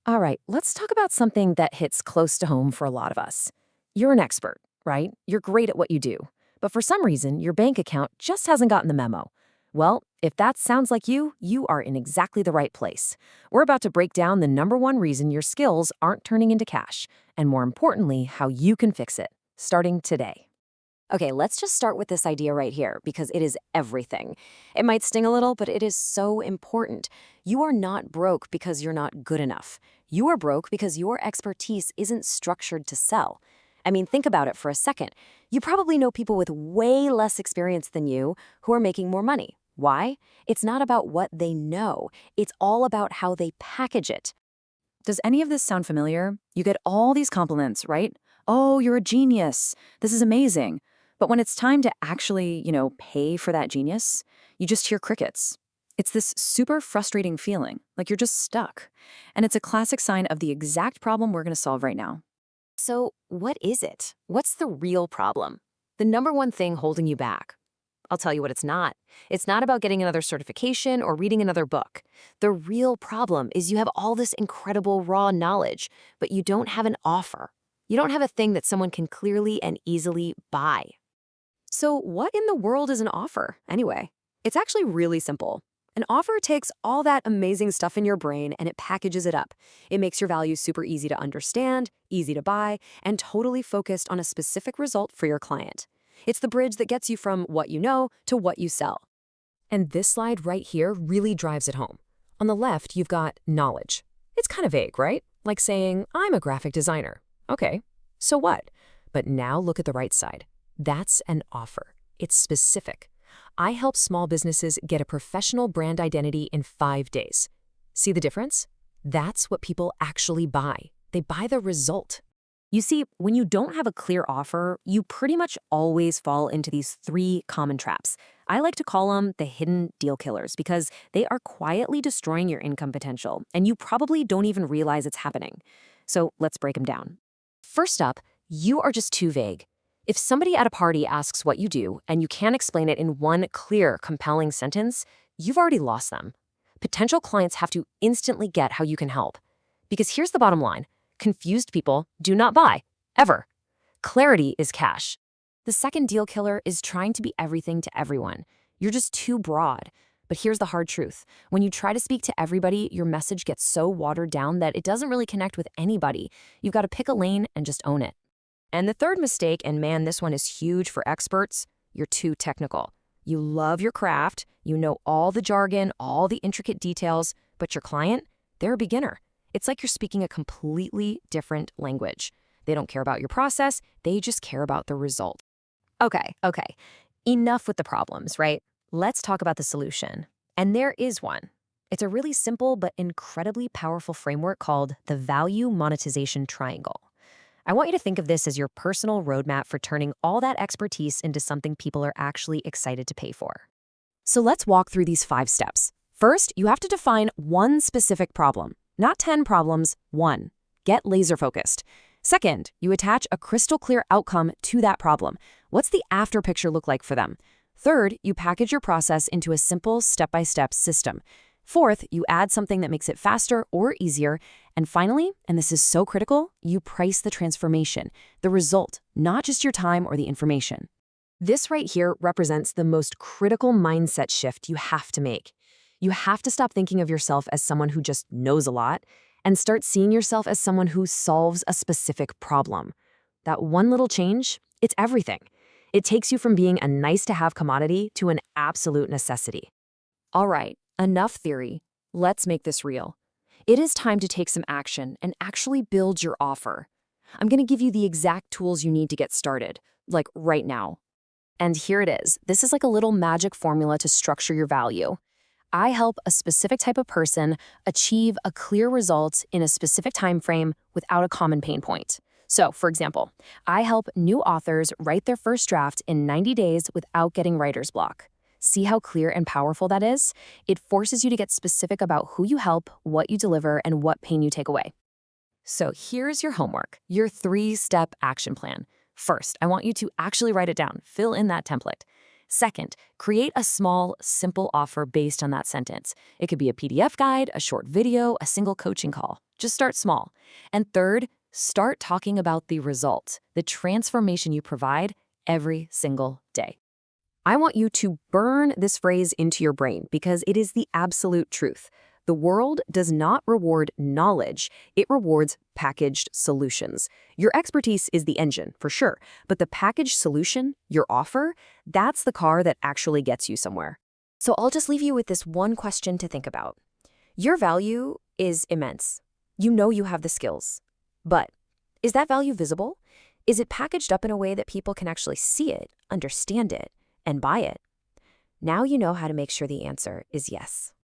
All right, let's talk about something that hits close to home for a lot of us. You're an expert, right? You're great at what you do. But for some reason, your bank account just hasn't gotten the memo. Well, if that sounds like you are in exactly the right place. We're about to break down the number one reason your skills aren't turning into cash, and more importantly, how you can fix it, starting today. Okay, let's just start with this idea right here because it is everything. It might sting a little, but it is so important. You are not broke because you're not good enough. You are broke because your expertise isn't structured to sell. I mean, think about it for a second. You probably know people with way less experience than you who are making more money. Why? It's not about what they know. It's all about how they package it. Does any of this sound familiar? You get all these compliments, right? Oh, you're a genius. This is amazing. But when it's time to actually, pay for that genius, you just hear crickets. It's this super frustrating feeling, like you're just stuck. And it's a classic sign of the exact problem we're going to solve right now. So, what is it? What's the real problem? The number one thing holding you back? I'll tell you what it's not. It's not about getting another certification or reading another book. The real problem is you have all this incredible raw knowledge, but you don't have an offer. You don't have a thing that someone can clearly and easily buy. So, what in the world is an offer, anyway? It's actually really simple. An offer takes all that amazing stuff in your brain and it packages it up. It makes your value super easy to understand, easy to buy, and totally focused on a specific result for your client. It's the bridge that gets you from what you know to what you sell. And this slide right here really drives it home. On the left, you've got knowledge. It's kind of vague, right? Like saying, I'm a graphic designer. Okay, so what? But now look at the right side. That's an offer. It's specific. I help small businesses get a professional brand identity in 5 days. See the difference? That's what people actually buy. They buy the result. You see, when you don't have a clear offer, you pretty much always fall into these three common traps. I like to call them the hidden deal killers because they are quietly destroying your income potential, and you probably don't even realize it's happening. So let's break them down. First up, you are just too vague. If somebody at a party asks what you do and you can't explain it in one clear, compelling sentence, you've already lost them. Potential clients have to instantly get how you can help. Because here's the bottom line. Confused people do not buy, ever. Clarity is cash. The second deal killer is trying to be everything to everyone. You're just too broad. But here's the hard truth. When you try to speak to everybody, your message gets so watered down that it doesn't really connect with anybody. You've got to pick a lane and just own it. And the third mistake, and man, this one is huge for experts, you're too technical. You love your craft, you know all the jargon, all the intricate details, but your client, they're a beginner. It's like you're speaking a completely different language. They don't care about your process, they just care about the result. Okay. Enough with the problems, right? Let's talk about the solution. And there is one. It's a really simple but incredibly powerful framework called the value monetization triangle. I want you to think of this as your personal roadmap for turning all that expertise into something people are actually excited to pay for. So let's walk through these 5 steps. First, you have to define one specific problem. Not 10 problems, one. Get laser focused. Second, you attach a crystal clear outcome to that problem. What's the after picture look like for them? Third, you package your process into a simple step-by-step system. Fourth, you add something that makes it faster or easier. And finally, and this is so critical, you price the transformation, the result, not just your time or the information. This right here represents the most critical mindset shift you have to make. You have to stop thinking of yourself as someone who just knows a lot and start seeing yourself as someone who solves a specific problem. That one little change, it's everything. It takes you from being a nice-to-have commodity to an absolute necessity. All right, enough theory. Let's make this real. It is time to take some action and actually build your offer. I'm going to give you the exact tools you need to get started, like right now. And here it is. This is like a little magic formula to structure your value. I help a specific type of person achieve a clear result in a specific time frame without a common pain point. So, for example, I help new authors write their first draft in 90 days without getting writer's block. See how clear and powerful that is? It forces you to get specific about who you help, what you deliver, and what pain you take away. So here's your homework, your 3-step action plan. First, I want you to actually write it down, fill in that template. Second, create a small, simple offer based on that sentence. It could be a PDF guide, a short video, a single coaching call. Just start small. And third, start talking about the result, the transformation you provide every single day. I want you to burn this phrase into your brain because it is the absolute truth. The world does not reward knowledge, it rewards packaged solutions. Your expertise is the engine, for sure, but the packaged solution, your offer, that's the car that actually gets you somewhere. So I'll just leave you with this one question to think about. Your value is immense. You know you have the skills. But is that value visible? Is it packaged up in a way that people can actually see it, understand it, and buy it? Now you know how to make sure the answer is yes.